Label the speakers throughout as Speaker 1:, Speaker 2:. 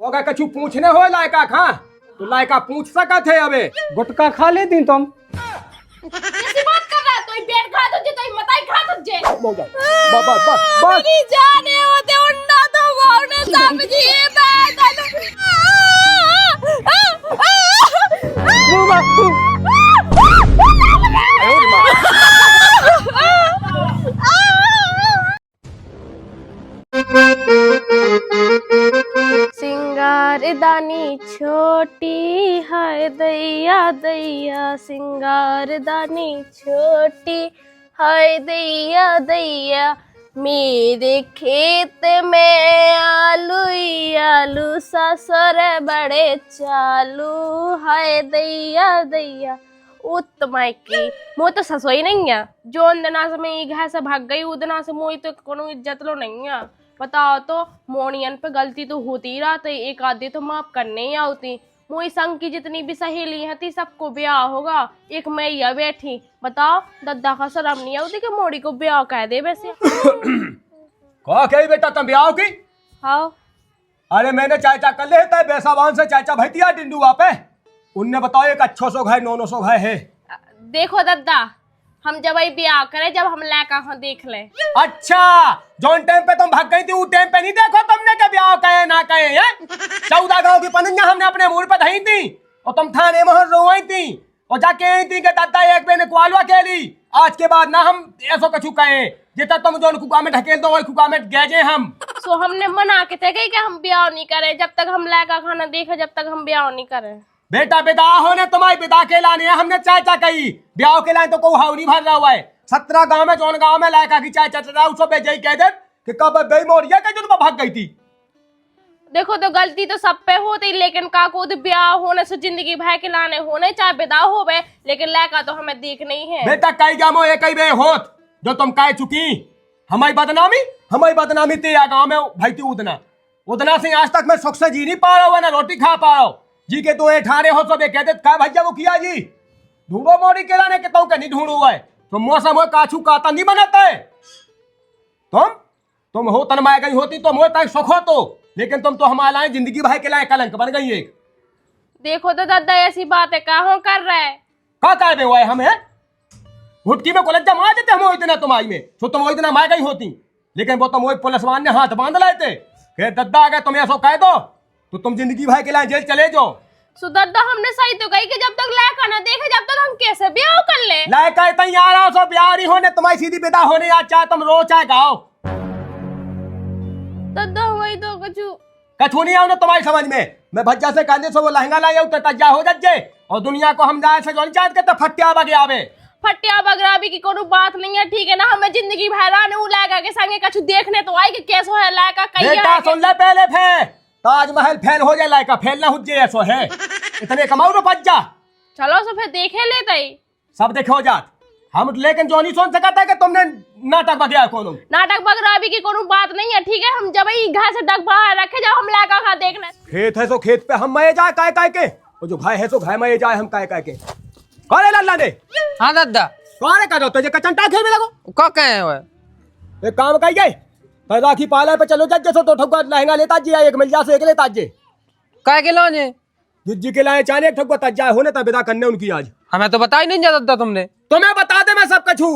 Speaker 1: अगर कछु पूछने हो लायका खा तो लायका पूछ सका थे अबे
Speaker 2: गुटका खा लेती तुम।
Speaker 3: कैसी बात कर रहा है? तो पेट खा तुझे तो मताई खा तुझे।
Speaker 1: बस
Speaker 3: मेरी जाने होते उन्ना तो वाने सब्जी सिंगारदानी छोटी है दैया दैया, सिंगारदानी छोटी है दैया दैया, मेरे खेत में आलू ही आलू ससुर बड़े चालू है दैया दैया। उत्तमाई की मोह तो ससुई नहीं है, जो अंदना से मैं घर से भाग गई उदना से मोई तो कोनो इज्जत लो नहीं है। बताओ तो मोनियन पे गलती तो होती ही रहती, एक आधी तो माफ करने ही आती। मोई संग की जितनी भी सहेली है थी सबको ब्याह होगा, एक मैं या बैठी। बताओ दद्दा का शर्म नहीं आती कि मोड़ी को ब्याह कह दे वैसे।
Speaker 1: कहा कही बेटा तुम ब्याह की?
Speaker 3: हाँ
Speaker 1: अरे मैंने चाचा कर ले था बेसावान से चाचा भैतिया डिंडू पे उनने बताओ एक 800 घाय 900 घाय है।
Speaker 3: देखो दद्दा, हम जब ही ब्याह करे जब हम लड़का देख ले।
Speaker 1: अच्छा जोन टाइम पे तुम भाग गई थी उस टाइम पे नहीं देखो तुमने के ब्याह कहे ना कहे हैं? 14 गांव की पनिया हमने अपने मुंह पे धई थी और तुम थाने में रोई थी और जाके आई थी कि दादा एक बेने क्वालवा के ली। आज के बाद ना हम ऐसो कछु कहे जितना तुम जोन खुका में ढकेल दो वही खुका में गए हम।
Speaker 3: सो हमने मना के थे कि हम ब्याह नहीं करे जब तक हम लड़का खाना देखे, जब तक हम ब्याह नहीं करे।
Speaker 1: बेटा बिदा होने तुम्हारी बिदा के लाने है, हमने चाचा कही ब्याह के लाए तो कोई हाउ नहीं भर रहा हुआ है। 17 गांव में जोन गांव में लायका की चाचा चचा उसको बेजई कह दे कि कब बेई मोरिया के जो भाग गई थी।
Speaker 3: देखो तो गलती तो सब पे होती, लेकिन काको तो ब्याह होने से जिंदगी भर के लाने होने चाहे बिदा हो बे, लेकिन लड़का तो हमें देखना ही है।
Speaker 1: बेटा कई गामो एक ही बे होत जो तुम कह चुकी हमारी बदनामी ते गांव में भाई थी उदना से आज तक मैं सुख से जी नहीं पा रहा हूँ ना रोटी खा पा रहा हूँ जी के तो ठारे हो सब कहते का भैया वो किया जी ढूंढो मोड़ी के लाने के तो नहीं ढूंढ हुआ है तो मौसम हो काछू काता नहीं बनाता है। तुम हो तनमाए गई होती तो मोह तक सुख हो तो, लेकिन तुम तो हमारे लाए जिंदगी भाई के लाए कलंक बन गई एक।
Speaker 3: देखो तो दादा ऐसी बात है कहा कर रहा है
Speaker 1: का कर दे हुआ है हमें घुटकी में कोलज्जा मार देते हम इतना तुम्हारी में तो तुम इतना मार गई होती, लेकिन वो तुम वही पुलिसवान ने हाथ बांध लाए थे कि दद्दा अगर तुम ऐसा कह दो तो तुम जिंदगी भाई के लाए जेल चले जाओ।
Speaker 3: सुदर्दा हमने सही तो कही कि जब तक लड़का ना देखे जब तक हम कैसे ब्याह कर ले।
Speaker 1: लड़का तैयार हो सो ब्याह नहीं होने तुम्हारी सीधी विदा होने या चाहे तुम रो चाहे गाओ।
Speaker 3: दद्दा वही तो
Speaker 1: कछु नहीं आओ ना तुम्हारी समझ में। मैं भज्जा से कहने से वो लहंगा लाया तो तज्जा हो जाए और दुनिया को हम जाए से जो चाहत के तो फट्टिया बगे आवे।
Speaker 3: फट्टिया बगरा भी की कोनो बात नहीं है, ठीक है ना। हमें जिंदगी भर आने उ लड़का के संगे कछु देखने तो आई कि कैसो है लड़का कहिया।
Speaker 1: बेटा सुन ले पहले फे ताजमहल फेल हो जाए लायका फेल ना हो जाए ऐसो है इतने कमाओ ना भज्जा।
Speaker 3: चलो सो फिर देखे लेते ही
Speaker 1: सब देखे हो जात हम, लेकिन जो नहीं सोच सकता है कि तुमने नाटक बगया कोनो
Speaker 3: नाटक बगरा भी की कोनो बात नहीं है, ठीक है। हम जब ही घर से डग बाहर रखे जब हम लड़का खा देखने
Speaker 1: खेत है सो खेत पे हम मये जाए काय काय के और जो भाई है सो भाई मये जाए हम काय काय के। कौन लल्ला ने?
Speaker 2: हाँ दादा
Speaker 1: कौन कर दो तुझे कचंटा खेल में लगो
Speaker 2: का कहे हुए
Speaker 1: एक काम कहिए राखी पाला पे चलो जज जैसो तो ठगुआ लहंगा लेता जी एक मिल जा से एक लेता जे
Speaker 2: काय के लाने
Speaker 1: जी के लाए चाने ठगुआ तज्जा होने तब विदा करने उनकी आज।
Speaker 2: हमें तो बता ही नहीं जाता तुमने।
Speaker 1: तुम्हें बता दे मैं सब कछू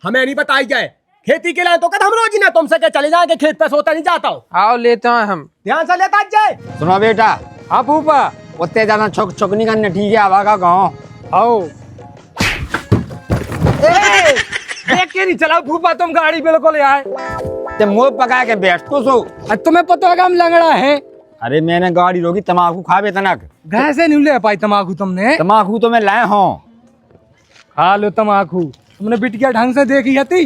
Speaker 1: हमें नहीं बताई जाए खेती के लाए तो कद हम रोज ना तुमसे के चले जाएंगे खेत पे सोता नहीं जाता हूँ।
Speaker 2: आओ लेते हैं हम
Speaker 1: ध्यान से लेता जाए।
Speaker 4: सुनो बेटा
Speaker 2: हाँ फूफा
Speaker 4: उतने ज्यादा छोक छोक नहीं करने ठीक है आवा का गाँव
Speaker 2: आओ। देख के नहीं चलाओ फूफा तुम गाड़ी बिल्कुल आए
Speaker 4: ते मुंह पका के बैठ तो सो।
Speaker 2: तुम्हें पता है हम लंगड़ा है।
Speaker 4: अरे मैंने गाड़ी रोकी तमाकू खावे तनक
Speaker 2: घर से नहीं ले पाई तमाकू तुमने।
Speaker 4: तमाकू तो मैं लाए हूँ
Speaker 2: खा लो तमाकू तुमने बिटिया ढंग से देखी हती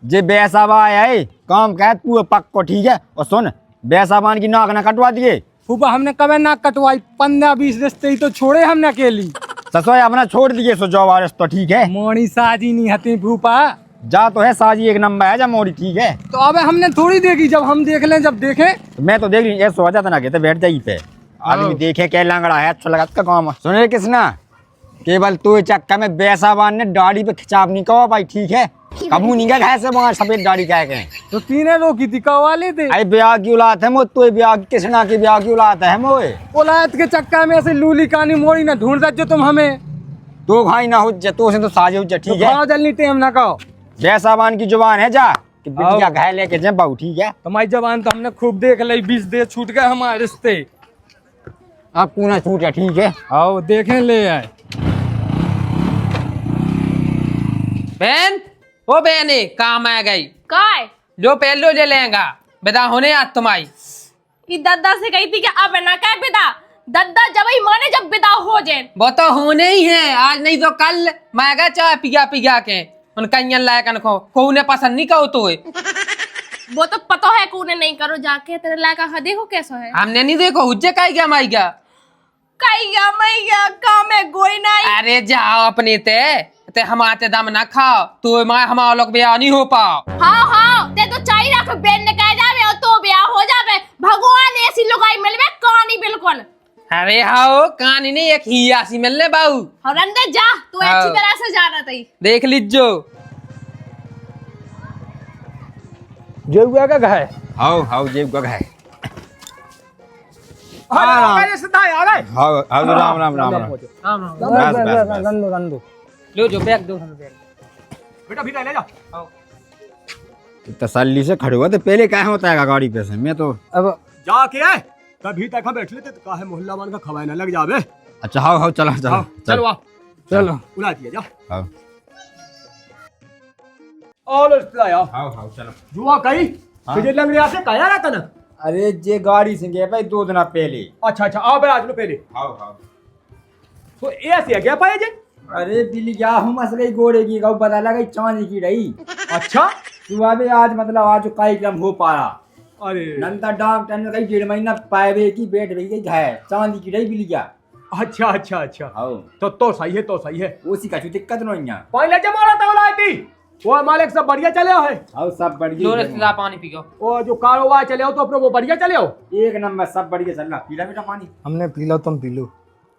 Speaker 4: जे बैसाबा आया है काम कह तू पक्को ठीक है। और सुन बैसाबान की नाक ना कटवा दिए
Speaker 2: फूफा हमने कभी नाक कटवाई 15-20 रिश्ते ही तो छोड़े हमने अकेली
Speaker 4: ससुर अपना छोड़ दिए सो जो वारस तो ठीक है।
Speaker 2: मोड़ी साजी नहीं हती फूफा
Speaker 4: जा तो है साजी एक नंबर है जा मोड़ी ठीक है।
Speaker 2: तो अब हमने थोड़ी देखी जब हम देख लें जब देखें
Speaker 4: मैं तो देख ली ऐसा हो जाता ना कहते बैठ जाइए पे आदमी देखे क्या लंगड़ा है अच्छा लगा का काम। सुने किसना केवल तू चक्का में बैसाबान ने दाढ़ी पे खिंचाव नहीं कहो भाई ठीक है। कबू नहीं गया घर से वहाँ सफेद गाड़ी कह के।
Speaker 2: तो तीने रोकी थी कवाले थे।
Speaker 4: अरे ब्याह की औलाद है मो, तो ब्याह किसना की ब्याह की औलाद है मोए।
Speaker 2: औलाद के चक्का में ऐसे लूली कानी मोड़ी ना ढूंढ सको तुम हमें।
Speaker 4: तो भाई ना हो जा, तो से तो साजे हो जा, ठीक है।
Speaker 2: तो जल्दी टेम ना कहो।
Speaker 4: जैसाबान की जुबान है जा कि बिटिया घर लेके जाए बाबू, ठीक है।
Speaker 2: तुम्हारी जबान तो हमने खूब देख ली, 20 दे छूट गए हमारे रिश्ते।
Speaker 4: अब पूना छूट है, ठीक है।
Speaker 2: आओ देखें ले आए।
Speaker 5: बहन, ओ बहने काम आ गई।
Speaker 3: काय
Speaker 5: जो पहलो ले लेगा बेदा होने आज तुम्हारी।
Speaker 3: ई दद्दा से कही थी कि अब ना कह बिदा, दद्दा जब ही माने जब बिदा हो जाए।
Speaker 5: वो तो होने ही है, आज नहीं तो कल मैं गया चाय पिया पिया के उन कहीं लायक को ने पसंद नहीं कहो तो
Speaker 3: वो तो पता है कौन नहीं करो, जाके तेरे लायक देखो कैसा है।
Speaker 5: हमने नहीं देखो हुज्जे काई गया माई गया
Speaker 3: काम है गोई नहीं।
Speaker 5: अरे जाओ अपने ते हम आते दम ना खाओ तो मैं हमारा लोग ब्याह नहीं हो पाओ।
Speaker 3: हाँ ते तो चाही रख बेन ने कह जावे और तो ब्याह हो जावे। भगवान ऐसी लुगाई मिलवे कहानी बिल्कुल।
Speaker 5: अरे हाओ कहानी नहीं एक ही आसी मिलने बाऊ।
Speaker 3: और अंदर जा तू अच्छी तरह से जाना थी।
Speaker 5: देख लीजो
Speaker 2: जो हुआ का है।
Speaker 4: हाउ हाउ जेब का है।
Speaker 1: आ गए सीधा आ गए।
Speaker 4: How how Ram Ram Ram Ram. बस बस
Speaker 2: रंदो
Speaker 5: लो जो बैग दो हमें बैग।
Speaker 1: बेटा भीतर ले जाओ।
Speaker 4: तसल्ली से खड़े हुआ तो पहले क्या होता है गाड़ी पे से, मैं तो
Speaker 2: अब
Speaker 1: जाके आए कभी तक बैठ लेते तो काहे मोहल्ला मान का खवाए ना लग जावे।
Speaker 4: अच्छा हाउ हाउ चलो चलो
Speaker 1: चलो आ
Speaker 2: चलो
Speaker 1: उड़ा दिया जा।
Speaker 4: हाउ
Speaker 1: और इस्तेला यार
Speaker 4: हाउ हाउ चलो।
Speaker 1: जुआ कही तुझे लग रहा से काया रहता ना।
Speaker 4: अरे जे गाड़ी से गए भाई 2 दिन पहले।
Speaker 1: अच्छा आओ बे आज लो पहले।
Speaker 4: हाउ हाउ
Speaker 1: तो ऐसे क्या पाए जे।
Speaker 4: अरे दिल्ली क्या हूँ मसले घोड़े की गौ पता लगा चांदी की रही।
Speaker 1: अच्छा
Speaker 4: सुबह में आज मतलब आज कार्यक्रम हो पाया।
Speaker 1: अरे
Speaker 4: नंदा डॉक्टर ने कही 1.5 महीना पाए की बेट रही गई है, चांदी की रही बिल्ली क्या।
Speaker 1: अच्छा
Speaker 4: हाउ
Speaker 1: तो सही है
Speaker 4: उसी का दिक्कत नहीं है।
Speaker 1: पहले जब मारा था लाती वो मालिक सब बढ़िया चले हो है।
Speaker 4: हाउ सब
Speaker 5: लो
Speaker 4: बढ़िया
Speaker 5: रसगुल्ला पानी पियो।
Speaker 1: वो जो कारोबार चले हो तो अपने वो बढ़िया चले हो।
Speaker 4: एक नंबर सब बढ़िया चल रहा। पीला बेटा पानी।
Speaker 2: हमने पी लो तुम पी लो।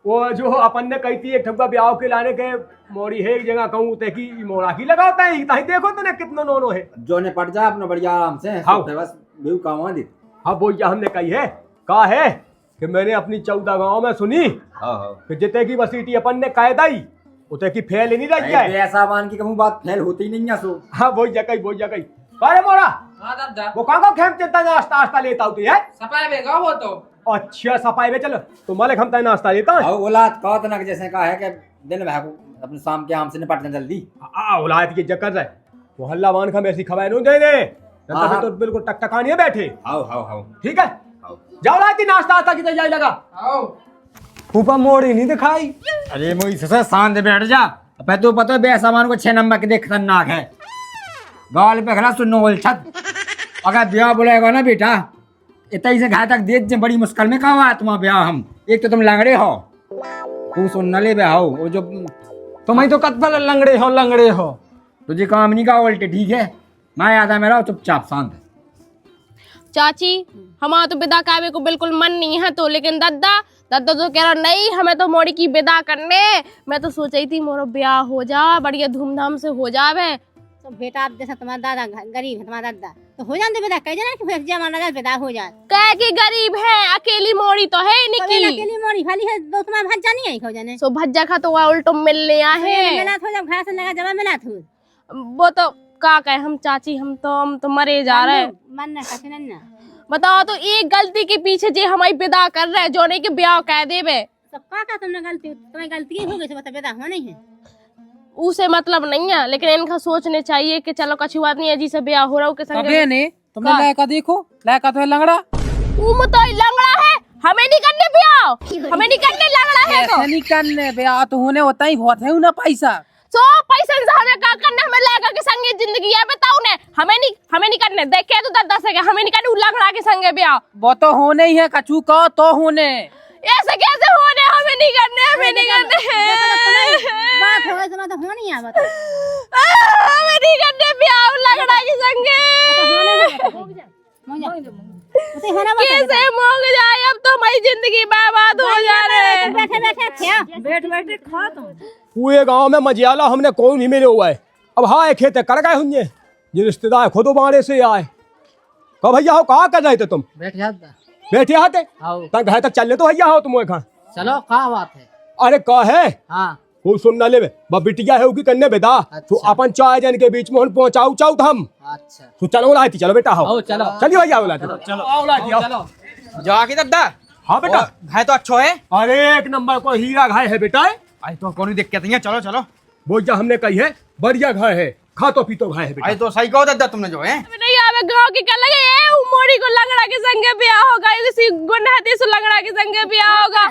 Speaker 1: वो जो अपन ने कही थी एक ठप्पा ब्याह के लाने के मोरी है एक जगह कहूँ ते की मोरा की लगाता है ताही देखो तो ना कितना नोनो है।
Speaker 4: जो ने पड़ जा अपना बढ़िया आराम से।
Speaker 1: हाउ
Speaker 4: बस बेहू काम दे।
Speaker 1: हाँ वो ये हमने कही है कहा है कि मैंने अपनी 14 गाँव में सुनी
Speaker 4: हाउ
Speaker 1: कि जिते की बसीटी अपन ने कह दी उते की फेल ही नहीं रही है।
Speaker 4: ऐसा मान की कहूँ बात फेल होती ही नहीं है सो।
Speaker 1: हाँ वो जगह अरे मोरा
Speaker 5: हाँ दादा
Speaker 1: वो कहाँ खेम चिंता नाश्ता नाश्ता लेता होती है।
Speaker 5: सफाई बेगा वो तो।
Speaker 1: अच्छा सफाई में चलो तो मालिक हम नाश्ता लेता है।
Speaker 4: हाउ औलाद कहो तो ना जैसे कहा है कि दिन में अपने शाम के आम से निपटना जल्दी।
Speaker 1: औलाद की चक्कर है मोहल्ला मान का ऐसी खबर नहीं दे दे तभी तो बिल्कुल टकटकानिए बैठे।
Speaker 4: हाउ हाउ हाउ
Speaker 1: ठीक है जाओ लाती नाश्ता आता की तैयारी लगा।
Speaker 5: आओ
Speaker 2: फूफा मोड़ी नहीं दिखाई।
Speaker 4: अरे मोई ससुर शांत बैठ जा। अब तो पता है बे सामान को 6 नंबर के देख खतरनाक है। गाल पे खड़ा सुनोल छत। अगर ब्याह बुलाएगा ना बेटा इतनी से घर तक देख जे बड़ी मुश्किल में कहा तुम्हारा ब्याह हम। एक तो तुम लंगड़े हो तू सुन न ले ब्याह हो वो जो
Speaker 2: तुम्हें तो कत्बल लंगड़े हो
Speaker 4: तुझे काम नहीं का उल्टे, ठीक है। मैं आधा मेरा चुपचाप शांत है।
Speaker 3: चाची हमारा तो विदा कावे को बिल्कुल मन नहीं है तो, लेकिन दादा तो कह रहा नहीं हमें तो मोड़ी की विदा करने। मैं तो सोच रही थी मोरो ब्याह हो जा बढ़िया धूमधाम से हो जावे।
Speaker 6: तो बेटा आप जैसा तुम्हारा दादा गरीब है, तुम्हारा दादा तो हो जाते बेटा कह जाना कि जमाना बेटा हो जाए।
Speaker 3: कह के गरीब है अकेली मोड़ी तो है निकी।
Speaker 6: अकेली मोरी खाली है दो तुम्हारा भज्जा नहीं है हो जाने।
Speaker 3: सो भज्जा खा तो वहाँ उल्टो मिलने आहे।
Speaker 6: मिला था जब घर से लगा जब मिला था
Speaker 3: वो तो का कहे हम चाची हम तो मरे जा रहे हैं।
Speaker 6: मन ना
Speaker 3: बताओ तो एक गलती के पीछे जे हमारी विदा कर रहे जो नहीं के ब्याह कह देवे।
Speaker 6: तो का तुमने गलती तुम्हें गलती हो गई बता बेटा हो नहीं है
Speaker 3: उसे मतलब नहीं है, लेकिन इनका सोचने चाहिए कि चलो कछु बात नहीं है जी से ब्याह हो रहा हो के संग।
Speaker 5: कबे ने तुमने लायका देखो लायका तो है लंगड़ा।
Speaker 3: वो तो लंगड़ा है हमें नहीं करने ब्याह हमें नहीं करने लंगड़ा है तो।
Speaker 5: ऐसे नहीं करने ब्याह तो होने होता ही बहुत है ना पैसा।
Speaker 3: सो पैसा से हमें का करना हमें लायका के संगे जिंदगी है बताओ ने हमें नहीं करने देखे तो दादा से हमें नहीं करने लंगड़ा के संगे ब्याह।
Speaker 5: वो तो होने ही है कछु का तो होने
Speaker 3: ऐसे कैसे होने हमें नहीं करने
Speaker 6: बात हो गई तो हो नहीं है बता
Speaker 3: हमें नहीं करने ब्याह लंगड़ा के संगे। कैसे मोग जाए अब तो हमारी जिंदगी बर्बाद हो जा रहे।
Speaker 6: बैठे बैठे खा तुम
Speaker 1: पूरे गांव में मजियाला हमने कोई नहीं मिले हुआ है अब हाँ एक खेते कर गए हुए ये रिश्तेदार खुद बाड़े से आए। कहो भैया हो कहाँ कर रहे थे तुम?
Speaker 5: बैठ जाता
Speaker 1: बैठे आते
Speaker 5: आओ
Speaker 1: तक घर तक चलने तो भैया हो तुम वहाँ।
Speaker 5: चलो क्या बात है।
Speaker 1: अरे कह है
Speaker 5: हाँ
Speaker 1: कोई सुनना ले बिटिया है उनकी करने बेटा तो
Speaker 5: अच्छा।
Speaker 1: अपन 4 जन के बीच में हम पहुंचाऊ चाऊ हम
Speaker 5: अच्छा
Speaker 1: तो चलो लाती चलो बेटा हो
Speaker 5: आओ चलो
Speaker 1: चलिए भैया लाती चलो आओ लाती आओ।
Speaker 5: चलो जाके दादा
Speaker 1: हाँ बेटा
Speaker 5: है तो अच्छा है।
Speaker 1: अरे एक नंबर को हीरा घाय है बेटा।
Speaker 5: आई तो कौन दिक्कत नहीं है। चलो चलो
Speaker 1: बोझा हमने कही है बढ़िया घाय है खा तो पी तो घाय है बेटा।
Speaker 5: आई तो सही कहो दादा तुमने जो है।
Speaker 3: नहीं आवे गांव की क्या लगे ए उमोड़ी को लंगड़ा के संगे ब्याह होगा किसी गुनहती से लंगड़ा के संगे ब्याह होगा।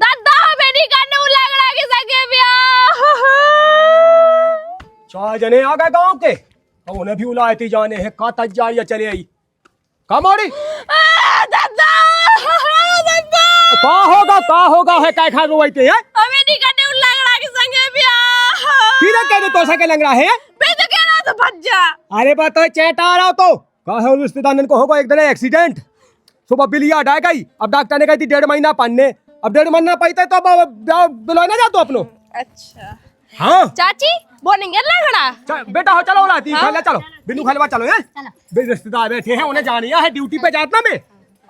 Speaker 3: दादा हमें नहीं करने वो लंगड़ा के संगे ब्याह।
Speaker 1: 4 जने आ गए गांव के अब उन्हें भी उलायती जाने हैं का तैयारियां चले आई कमोड़ी
Speaker 3: दादा
Speaker 1: का होगा है काय खा रोइते है
Speaker 3: हमें नहीं करने वो लंगड़ा के संगे ब्याह।
Speaker 1: किने कहने तो सके लंगड़ा है
Speaker 3: मैं तो कह रहा था भज जा।
Speaker 1: अरे बात तो चेटा आ रहा तो कहा है रिश्तेदार को होगा एक दिन एक्सीडेंट सुबह बिलिया डाय गई अब डॉक्टर ने कही थी 1.5 महीना पढ़ने अब 1.5 महीना पढ़ते तो अब बिलोने जा तो अपनो।
Speaker 3: अच्छा
Speaker 1: हाँ
Speaker 3: चाची बोलेंगे लंगड़ा
Speaker 1: बेटा हो चलो राती खाला चलो बिन्नू खालवा चलो है रिश्तेदार बैठे हैं उन्हें जानिया है ड्यूटी पे जातना में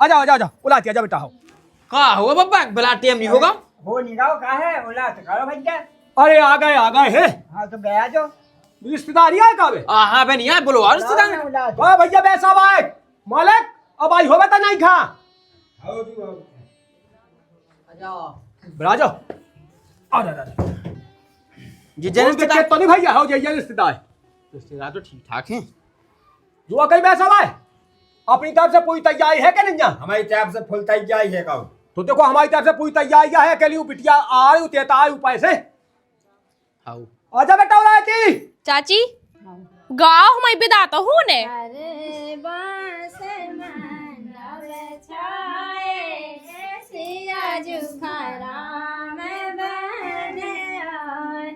Speaker 1: आजा आजा आजा उलाती आजा बेटा हो
Speaker 5: का हुआ बब्बा भला टेम नहीं होगा।
Speaker 4: हो नहीं रहा का है बोला तो करो भैया।
Speaker 1: अरे आ गए हैं
Speaker 4: हाँ तो गया जो
Speaker 1: रिश्तेदारी आए काबे
Speaker 5: हाँ बहन यार बोलो और रिश्तेदार
Speaker 1: वाह भैया बैसा भाई मालिक अब आई होवे तो नहीं खा राजो
Speaker 5: ये
Speaker 1: रिश्तेदार तो नहीं भैया हो जाइए रिश्तेदार
Speaker 5: तो ठीक ठाक है।
Speaker 1: जो कहीं बैसा भाई अपनी तरफ से पूरी तैयारी है क्या नहीं
Speaker 4: हमारी तरफ से फुल तैयारी है काऊ।
Speaker 1: तो देखो हमारी तरफ से पूरी तैयारी है के लिए बिटिया आ रही तेता आई पैसे आजा बेटा उलायती
Speaker 3: चाची गाँव हमारी बिदा तो हूँ ने।
Speaker 6: अरे बांस मंडल छाए सिया जुखारा में बने आए।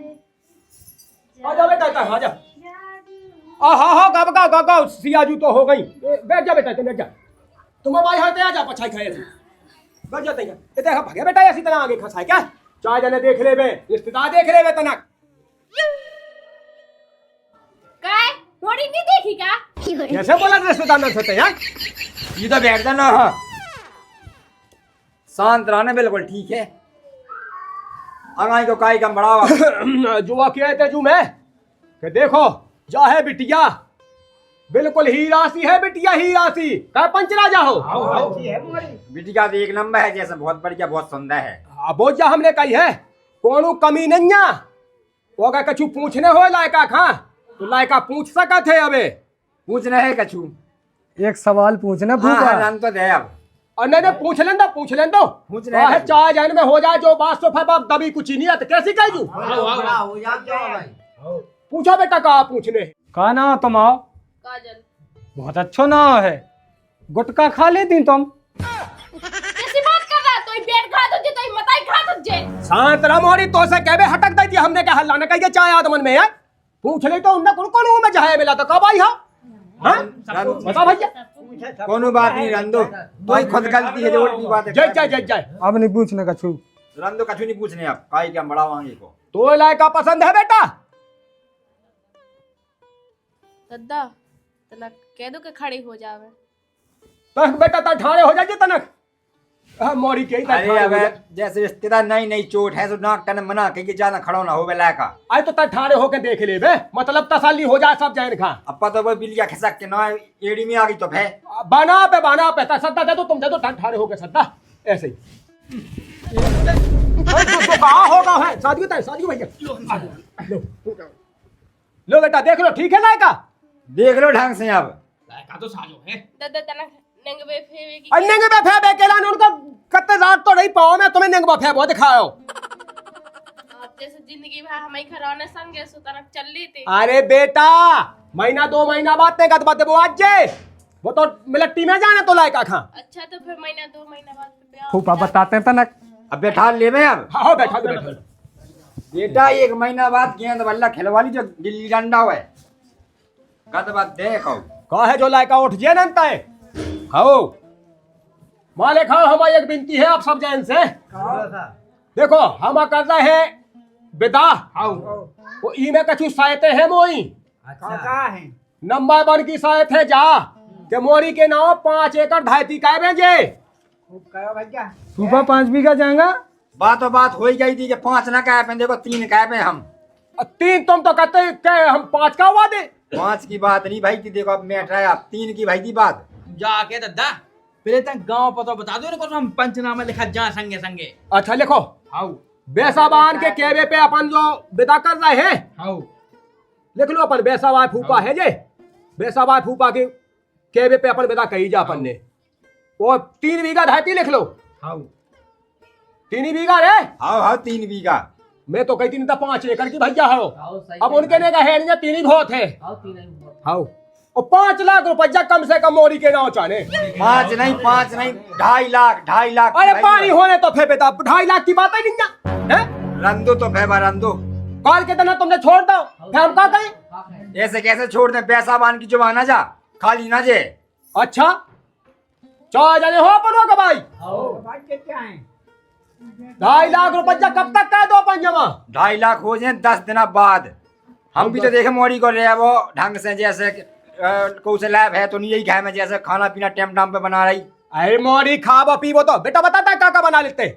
Speaker 1: आजा बेटा आजा हाँ गा सियाजू तो हो गई बैठ जा बेटा बैठ जा तुम भाई होते आ जा पछाई खाए बैठ जाते हैं ये देखा भगे बेटा ऐसी तरह आगे खसाए क्या 4 जने देख ले बे रिश्तेदार देख ले बे तनक
Speaker 3: काय मोड़ी नहीं देखी क्या?
Speaker 1: कैसे बोला रिश्तेदार न होते हैं
Speaker 4: ये तो बैठ जाना हाँ शांत रहना बिल्कुल ठीक है। आगाई को काई कम बढ़ावा
Speaker 1: जुआ किए थे जू में कि देखो जा है बिटिया बिल्कुल हीरा सी है बिटिया हीरा सी कह पंचरा जाओ
Speaker 4: बेटी का तो एक नंबर है जैसे बहुत बढ़िया बहुत सुंदर है।
Speaker 1: अब बोझा हमने कही है कोनो कमी नहीं है वो अगर कछु पूछने हो लायका खा तो लायका पूछ सका थे अबे
Speaker 4: पूछना है कछु
Speaker 2: एक सवाल पूछना भूखा
Speaker 4: जान तो दे अब
Speaker 1: और नहीं पूछ लें दो
Speaker 4: पूछ रहे हैं।
Speaker 1: 4 जन में हो जाए जो बात तो फिर दबी कुछ ही नहीं आती कैसी कह जू पूछो बेटा कहा पूछने
Speaker 2: का ना तुम आओ
Speaker 3: काजल
Speaker 2: बहुत अच्छा ना है गुटका खा लेती तुम
Speaker 3: कैसी बात कर रहा है तो पेट खा तुझे तो मताई खा तुझे।
Speaker 1: शांत रह मोरी तो से कहबे हटक दी हमने क्या हल्ला न कहिए चाय आदमन में है पूछ ले तो उनने कौन में जहाए मिला तो कब आई हां बता भैया
Speaker 4: कोनो बात नहीं रंदो तो ही खुद गलती है जो उल्टी बात है
Speaker 1: जय
Speaker 2: अब नहीं पूछने का छू
Speaker 4: रंदो कछु नहीं पूछने अब काई क्या बढ़ावांगे को
Speaker 1: तो लायका पसंद है बेटा
Speaker 3: दादा तनक कह दो कि खड़ी हो जावे
Speaker 1: तक बेटा ता ठाड़े हो जाइए तनक मोरी के
Speaker 4: अरे अब जैसे रिश्तेदार नई चोट है तो डॉक्टर ने मना कि ज्यादा खड़ो ना हो बेला का
Speaker 1: आई तो ता ठाड़े होके देख ले बे मतलब तसल्ली हो जाए सब जैन खा
Speaker 4: अब तो वो बिलिया खिसक के ना एड़ी में आ गई तो फे
Speaker 1: बना पे ता सद्दा दे दो तुम दे दो ठाड़े होके सद्दा ऐसे ही तो कहा होगा है साजू भैया लो बेटा देख लो ठीक है लायका
Speaker 4: देख लो ढंग से अब
Speaker 5: लायका तो साजो है।
Speaker 3: दादा तनक नंगे फेवे की
Speaker 1: अन्य के बफे बेकेला ने उनको कत्ते रात तो नहीं पाओ मैं तुम्हें नंग बफे बहुत दिखाओ
Speaker 3: आप जैसे जिंदगी भर हमें खराने संगे सो तनक चल ली थी।
Speaker 1: अरे बेटा महीना 2 महीना बाद ते गत वो आज जे वो तो मिलिट्री में जाने तो लायका खा
Speaker 3: अच्छा तो फिर महीना 2 महीना बाद ब्याह
Speaker 2: फूफा बताते हैं तनक
Speaker 4: अब बैठा ले में अब
Speaker 1: हाँ बैठा
Speaker 4: बेटा 1 महीना बाद गेंद बल्ला खिलवाली जो गिल्ली डंडा है गत बात देखो
Speaker 1: कहा है जो लायका उठ जे नंता है खाओ मालिक हाँ हमारी एक विनती है आप सब जैन से देखो हम कर रहे हैं बेटा
Speaker 2: हाउ
Speaker 1: वो ई में कछु सायते है मोई
Speaker 2: का है
Speaker 1: नंबर 1 की सायत है जा के मोरी के नाव 5 एकड़ धायती काय बेजे
Speaker 2: सुबह 5 बीघा जाएगा।
Speaker 4: बातों बात हो ही गई थी कि 5 ना कह पे, देखो 3 कह पे हम।
Speaker 1: 3 तुम तो कहते के हम 5 का हुआ दे।
Speaker 4: 5 की बात नहीं भाई थी, देखो अब मैटर है, आप 3 की भाई थी बात।
Speaker 7: जाके दादा पहले तक गांव पता बता दो ना, हम पंचनामा लिखा जा संगे संगे।
Speaker 1: अच्छा लिखो
Speaker 2: हाउ
Speaker 1: बेसाबान के केवे पे अपन जो विदा कर रहे हैं
Speaker 2: हाउ
Speaker 1: लिख लो अपन बेसाबान फूफा है जे बेसाबान फूफा के केवे पे अपन विदा कही जा अपन ने। वो 3 बीघा धायती लिख लो।
Speaker 2: हाउ
Speaker 1: 3 बीघा रे
Speaker 4: हाँ हाँ 3 बीघा।
Speaker 1: मैं तो कहती नहीं था 5 एकड़ की भैया हो। अब उनके ने कहा है 3 ही बहुत है। हाँ और 5 लाख रुपया कम से कम मोरी के नाव चाहे।
Speaker 4: 5 नहीं 2.5 लाख 2.5 लाख।
Speaker 1: अरे पानी होने तो फिर बेटा 2.5 लाख की बात ही नहीं है।
Speaker 4: रंदो तो फैबा रंदो।
Speaker 1: कॉल के दिन तुमने छोड़ दो फिर हम क्या कहें।
Speaker 4: ऐसे कैसे छोड़ दे, पैसा बान की जुबान ना जा खाली ना जे।
Speaker 1: अच्छा 4 जने हो अपन का भाई 2.5 लाख रुपया कब तक कह दो अपन जमा।
Speaker 4: 2.5 लाख हो जाए 10 दिन बाद। हम भी तो देखे मोरी को रहे वो ढंग से, जैसे को से लैब है तो नहीं यही खाए में, जैसे खाना पीना टाइम पे बना रही।
Speaker 1: अरे मोरी खाबो पीबो तो बेटा बताता क्या क्या बना लेते।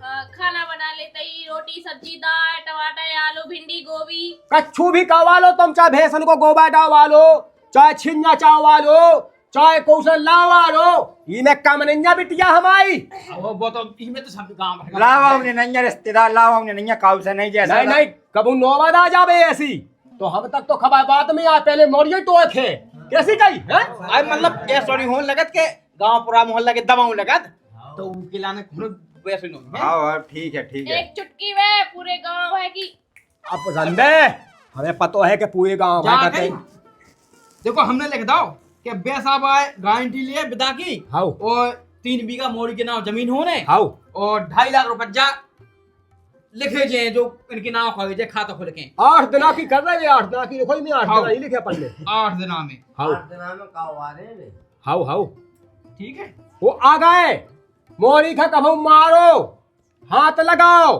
Speaker 3: खाना बना लेते ही रोटी सब्जी दाल टमाटर आलू भिंडी गोभी।
Speaker 1: कच्छू भी कवा लो तुम, चाहे भेसन को गोबा डावा लो, चाहे छिन्ना चावा लो, चाहे कौशल लावा लो, इनमें कम नहीं बिटिया हमारी।
Speaker 7: वो तो इसमें तो सब गांव भर
Speaker 4: लावा उन्हें नहीं है रिश्तेदार, लावा उन्हें नहीं है काउ से नहीं, जैसा
Speaker 1: नहीं नहीं कबू नौबत आ जावे ऐसी तो हम तक तो खबर बात में आ पहले मोरिये तो थे कैसी कही है।
Speaker 7: आई मतलब ये सॉरी होने लगत के गांव पूरा मोहल्ला के दबाव लगत तो उनके लाने कोनो वैसे नहीं है।
Speaker 4: हाँ ठीक है ठीक है।
Speaker 3: एक चुटकी में पूरे गांव है कि
Speaker 1: अब पसंद है हमें पता है कि पूरे गांव में
Speaker 7: जा
Speaker 1: कहते
Speaker 7: गई।
Speaker 1: हैं।
Speaker 7: देखो हमने लिख दो कि बेसाब आए गारंटी लिए बिदा की
Speaker 1: हाउ
Speaker 7: और 3 बीघा मोरी के नाम जमीन होने
Speaker 1: हाउ
Speaker 7: और 2.5 लाख रुपया लिखे जे जो इनके नाम खोले जे खाता खोल के
Speaker 1: 8 दिना की कर रहे हैं। 8 दिना की लिखो नहीं 8
Speaker 7: हाउ।
Speaker 1: दिना ही लिखे अपन ने।
Speaker 7: 8 दिना में
Speaker 1: हाउ हाउ
Speaker 7: ठीक है।
Speaker 1: वो आ गए मोरी का कभू मारो हाथ लगाओ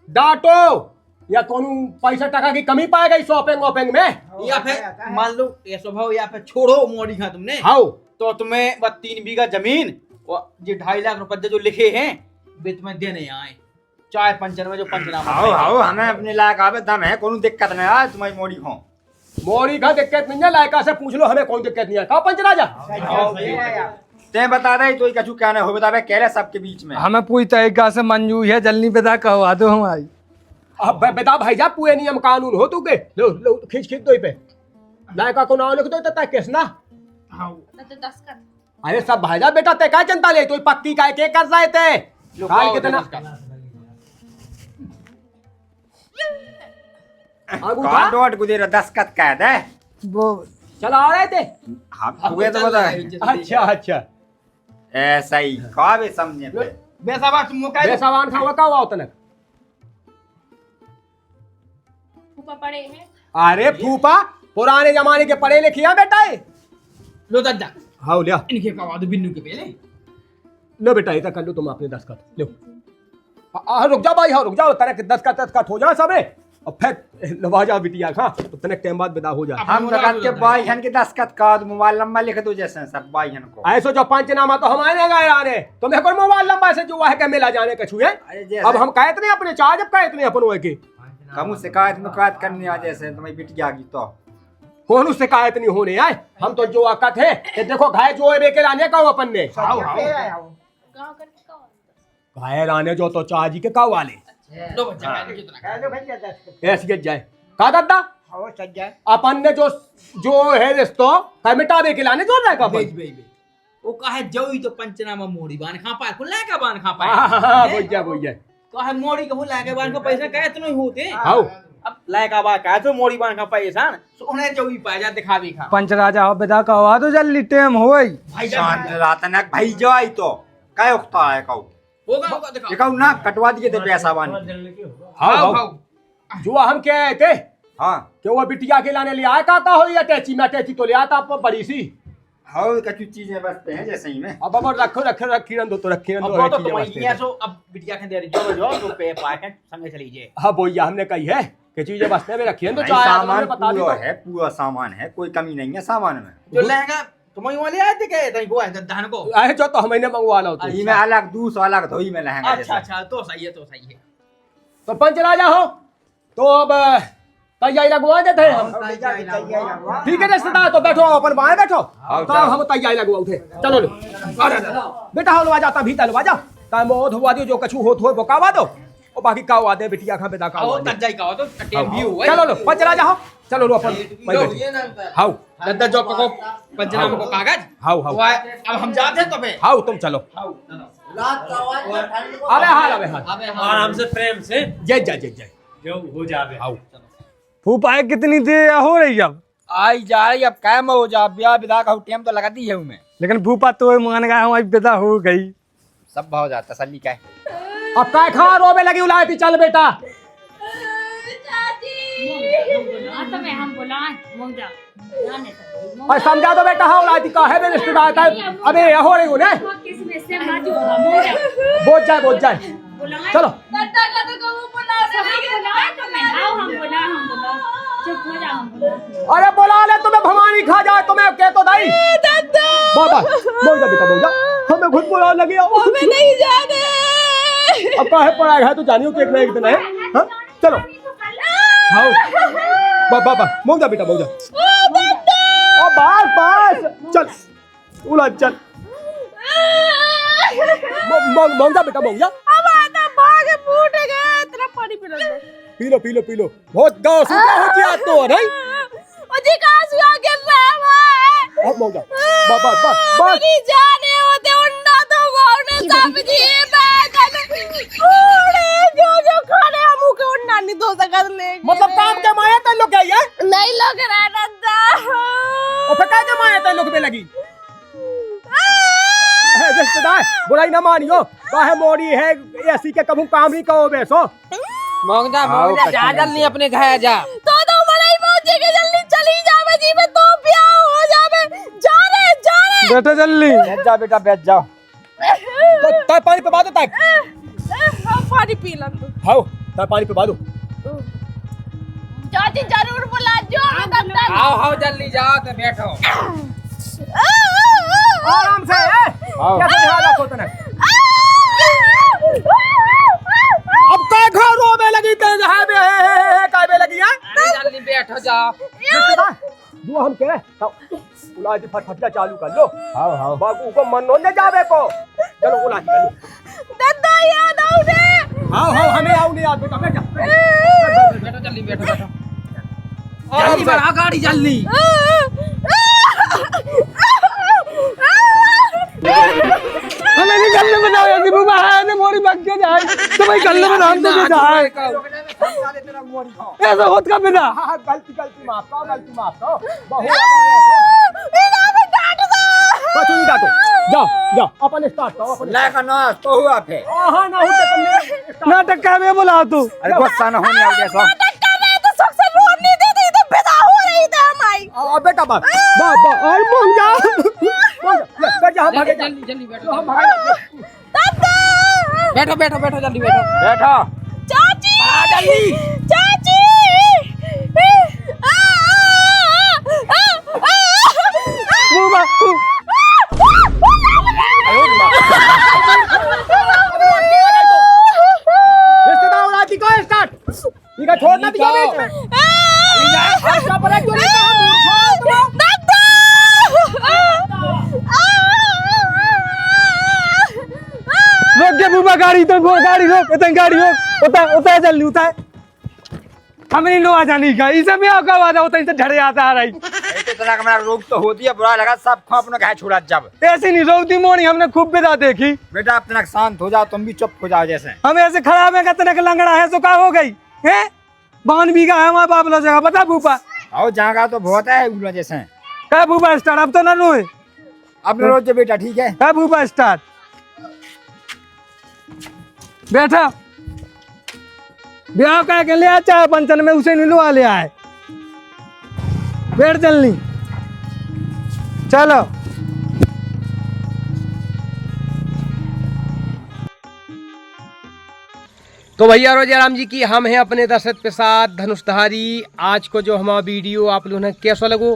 Speaker 1: डांटो या कौन पैसा टका की कमी पाएगा इस शॉपिंग वॉपिंग में।
Speaker 7: या फिर मान लो ये स्वभाव या फिर छोड़ो मोरी खा तुमने
Speaker 1: हाउ
Speaker 7: तो तुम्हें बस 3 बीघा जमीन और ये 2.5 लाख रुपए जो लिखे हैं वे तुम्हें देने आए, चाहे पंचनामा जो पंचनामा
Speaker 4: आओ आओ हमें अपने लायक आवे दम है, कोनो दिक्कत नहीं है तुम्हारी मोरी हो।
Speaker 1: मोरी का दिक्कत नहीं है लायका से पूछ लो हमें कोई दिक्कत नहीं है। कहा पंच राजा
Speaker 4: ते बता दे तो कछु क्या नहीं हो, बता कह रहे सबके बीच में।
Speaker 2: हमें पूरी तरीका से मंजूर है, जल्दी विदा करवा दो हमारी।
Speaker 1: अब बता भाई जा पूरे नियम कानून हो तू के लो लो खींच खींच दो पे लायका को नाम लिख दो तो केस ना।
Speaker 3: तो 10 कर
Speaker 1: अरे सब भाईजा बेटा ते क्या चिंता ले तो पक्की काय के कर रहे थे काल कितना अंगूठा
Speaker 4: कौन डोट गुदेरा 10 कत कह दे।
Speaker 2: वो
Speaker 1: चला आ रहे थे।
Speaker 4: हम हुए तो बता
Speaker 1: अच्छा अच्छा
Speaker 4: ऐसा ही का भी समझे पे।
Speaker 7: बेसाबा तुम मुका
Speaker 1: बेसावान खावा का हुआ उतने।
Speaker 3: ऊपर पड़े हैं।
Speaker 1: अरे फूफा पुराने जमाने के पढ़े लिखे हैं बेटा ये।
Speaker 7: लो दादा
Speaker 1: हाँ लिया
Speaker 7: इनके करवा दो बिन्नू के पहले।
Speaker 1: लो बेटा इतना कर लो तुम अपने 10 का लो। रुक जाओ भाई हाँ रुक जाओ तरह के 10 का हो जाए सबे और फिर लवा जाओ बिटिया खा तो तने टाइम बाद विदा हो जाए।
Speaker 4: हम लगत के भाईहन के 10 कत का मोबाइल नंबर लिख दो जैसे सब भाईहन को।
Speaker 1: ऐसो जो पंचनामा तो हमारे गए आने तुम्हें कोई मोबाइल नंबर से जो है के मिला जाने का छुए।
Speaker 4: अरे जैसे
Speaker 1: अब हम कहते नहीं अपने चार्ज अब कहते नहीं अपन हुए के
Speaker 4: कमु शिकायत मुकायत करने आ जैसे तुम्हारी बिटिया की तो
Speaker 1: कौन शिकायत नहीं होने आए। हम तो जो आकत है कि देखो घाय जो है के लाने का अपन ने
Speaker 7: आओ आओ
Speaker 3: गांव करने का
Speaker 1: घाय लाने जो तो चार्ज के का वाले
Speaker 7: लो बच्चा मैं कितना
Speaker 1: ऐसे गिर जाए का दादा अपन ने जो है रिश्तो का मिटावे के लाने जोड़ रहेगा
Speaker 7: बेच बेच वो कहे जोई तो पंचनामा मोड़ी बान खा पाए कुल लाके बान खा पाए
Speaker 1: बोल जाए
Speaker 7: कहे मोड़ी को लाके बान का पैसा कहे इतने होते
Speaker 1: आओ
Speaker 7: अब लायका बा कहे तो मोड़ी बान का पैसा सो उन्हें जोई पाए जा दिखावी खा
Speaker 2: पंच राजा हो विदा करवा दो जल्दी, टाइम हो गई।
Speaker 7: भाई
Speaker 4: शांत रातनक भाई जाई तो काय उठता है कहू
Speaker 7: होगा होगा
Speaker 4: ये
Speaker 7: दिखाओ
Speaker 4: कहू ना कटवा दिए थे पैसा बान।
Speaker 1: हाँ
Speaker 7: आओ
Speaker 1: हाँ
Speaker 7: आओ
Speaker 1: जो हम कह थे
Speaker 4: हाँ
Speaker 1: कि वो बिटिया के लाने ले आया का हो या टैची में टैची तो ले आता बड़ी सी
Speaker 4: हाँ कछु चीजें बचते हैं जैसे ही में।
Speaker 1: अब रखो रखो रखी रन दो तो रखी रन
Speaker 7: अब
Speaker 1: दो
Speaker 7: वो तो
Speaker 1: चीजें
Speaker 7: तुम
Speaker 1: बचते
Speaker 7: ये
Speaker 1: हैं।
Speaker 7: सो अब बिटिया के दे जो जो तो पे पाए हैं संगे चली जे।
Speaker 1: हाँ बोलिया हमने कही है कि चीजें बचने में रखी है तो
Speaker 4: भाई,
Speaker 1: चाहे
Speaker 4: सामान
Speaker 1: बता दी
Speaker 4: पूरा
Speaker 1: तो।
Speaker 4: है, पूरा सामान है, कोई कमी नहीं है सामान में।
Speaker 7: जो लहंगा तुम वाले आए थे के तई को है धान को।
Speaker 1: आए जो तो हमने मंगवा लो तो।
Speaker 4: ई में अलग दूसरा अलग धोई में लहंगा
Speaker 7: अच्छा
Speaker 4: जैसा।
Speaker 7: अच्छा तो सही है तो सही है।
Speaker 1: तो पंच राजा हो तो अब तैयारी लगवा देते हैं हम। ठीक है रिश्तेदार तो बैठो अपन वहां बैठो तो हम तैयारी लगवा उठे चलो लो बेटा हो लवा जाता भीतर लवा जा ता मोह धुआ दियो जो कछु होत हो बकावा दो और बाकी का हुआ दे बिटिया खा बेटा का
Speaker 7: आओ
Speaker 1: हुआ दे।
Speaker 7: तक जाई का तो टेम भी हुआ।
Speaker 1: चलो लो पंच राजा हो चलो लो अपन
Speaker 7: लो ये ना
Speaker 1: हाउ
Speaker 7: दद्दा जो पको पंचनामा को कागज।
Speaker 1: हाउ हाउ
Speaker 7: अब हम जाते हैं तो पे।
Speaker 1: हाउ तुम चलो अबे हाल
Speaker 2: आराम से प्रेम से
Speaker 1: जय जय जय जय
Speaker 2: जो हो जावे।
Speaker 1: हाउ
Speaker 2: फूफा कितनी देर हो रही अब?
Speaker 4: आई जा रही अब कायम हो जा, ब्याह विदा का टाइम तो लगाती है उनमें।
Speaker 2: लेकिन फूफा तो मान गया हूँ अब विदा हो गई।
Speaker 4: सब भाव जाता तसल्ली का है।
Speaker 1: अब काय खा रोबे लगी उलाए थी चल बेटा और समझा दो बेटा हाँ उलाए थी का है मेरे रिश्तेदार का अबे हो रही हूँ ने बोझ जाए चलो अरे बुला ले तुम्हें भवानी खा जाए तुम्हें कह तो दाई बाबा बोल जा बेटा बोल जा हमें खुद बुला लगी हमें नहीं जाने अब काहे पढ़ाई है तो जानियो कि एक ना एक दिन है हाँ? चलो हाँ बाबा बोल जा बेटा बोल जा ओ बस चल उला चल बोल जा बेटा बोल जा पी लो बहुत गाँव से क्या हो गया तो नहीं अब बोल जा बस मतलब काम के माया तेन लोग क्या
Speaker 3: नहीं लग रहा है दादा।
Speaker 1: और फिर क्या के माया तेन लोग में लगी है रिश्तेदार बुराई ना मानियो काहे मोड़ी है ऐसी के कभी काम ही कहो बेसो
Speaker 5: मोंगदा जा जल्दी अपने घर जा।
Speaker 3: तो मलाई पहुंचे के जल्दी चली जावे जी में तो ब्याह हो जावे जा रे
Speaker 2: बेटा जल्दी
Speaker 4: बैठ जा बेटा बैठ जाओ।
Speaker 1: तो तार पानी पे बादो तक
Speaker 3: पानी पी लन तू।
Speaker 1: हाउ तार पानी पे बादो
Speaker 3: चाची जरूर बुला जो दादा।
Speaker 5: आओ जल्दी जाओ तो बैठो।
Speaker 1: आराम से कैसे ध्यान रखो तने अब काय घर रोवे लगी तेज है बे काय बे लगी है
Speaker 5: जल्दी बैठो जाओ।
Speaker 1: रिश्तेदार दुआ हम कह उलाज फटफटिया चालू कर लो हां बाबू को मन न जावे को चलो उलाज कर लो
Speaker 3: दादा याद आओ रे।
Speaker 1: हां हमें आओ नहीं याद बेटा बेटा
Speaker 5: बैठो जल्दी बैठो जल्दी बढ़ा गाड़ी जल्दी।
Speaker 2: हमें नहीं गलने में जाओ यदि फूफा है ने मोरी भाग के जाए तो भाई गलने में नाम तो जाए ऐसा होत का बिना
Speaker 1: हां गलती माफ करो बहुत कुछ नहीं डांटो जाओ अपन स्टार्ट करो अपन
Speaker 4: लेका ना तो हुआ फे।
Speaker 1: हां ना होते तुमने
Speaker 2: नाटक का में बोला तू।
Speaker 4: अरे गुस्सा ना होने आ जैसा।
Speaker 1: बेटा बस और बोल जा ले जा हम भागे
Speaker 5: जल्दी जल्दी बैठो
Speaker 1: हम भागे
Speaker 5: बैठो जल्दी बैठो।
Speaker 4: बैठो
Speaker 3: चाची
Speaker 5: जल्दी
Speaker 3: चाची
Speaker 2: फूफा
Speaker 1: रिश्तेदार उलाती को स्टार्ट ठीक है छोड़ना दिया बीच में अच्छा पर एक तो नहीं कहा मूर्ख हो
Speaker 2: रोक के फूफा गाड़ी तो गाड़ी रोक इतनी गाड़ी रोक उतार जल्दी उतार हमें नहीं लो आ जानी का इसे में आपका वादा होता है झड़े आता आ रही
Speaker 4: तो तना का मेरा रोग तो होती है, बुरा लगा सब खा अपना कहे छोड़ा जब।
Speaker 2: ऐसी नहीं रोकती मोनी हमने खूब विदा देखी।
Speaker 4: बेटा आप तना शांत हो जाओ, तुम भी चुप हो जाओ जैसे।
Speaker 2: हम ऐसे खराब है कहते का लंगड़ा है तो का हो गई है 52 बीघा है हमारे बाबला जगह बता फूफा
Speaker 4: और जहाँ का तो बहुत है उल्ला जैसे।
Speaker 2: क्या फूफा स्टार्ट अब तो ना रोए
Speaker 4: अब रोज जो बेटा ठीक है।
Speaker 2: क्या फूफा स्टार्ट बैठा ब्याह कह के ले आ चाहे पंचन में उसे नहीं लुआ ले आए बैठ जल्दी चलो
Speaker 1: तो भैया रोजाराम जी की हम हैं अपने दर्शक के साथ धनुषधारी। आज को जो हमारा वीडियो आप लोगों ने कैसा लगो,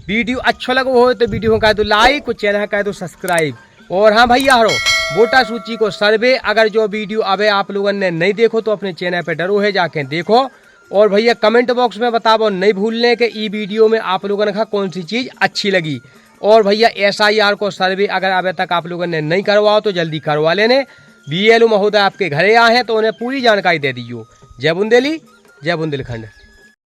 Speaker 1: वीडियो अच्छा लगो हो तो वीडियो को कह दो लाइक और चैनल कह दो सब्सक्राइब। और हाँ भैया हरो वोटर सूची को सर्वे, अगर जो वीडियो अबे आप लोगों ने नहीं देखो तो अपने चैनल पे डरो है जाके देखो। और भैया कमेंट बॉक्स में बताओ नहीं भूलने के ई वीडियो में आप लोगों ने कहा कौन सी चीज़ अच्छी लगी। और भैया SIR को सर्वे अगर अभी तक आप लोगों ने नहीं करवाओ तो जल्दी करवा लेने। BLO महोदय आपके घरे आए हैं तो उन्हें पूरी जानकारी दे दीजिए। जय बुंदेली, जय बुंदेलखंड।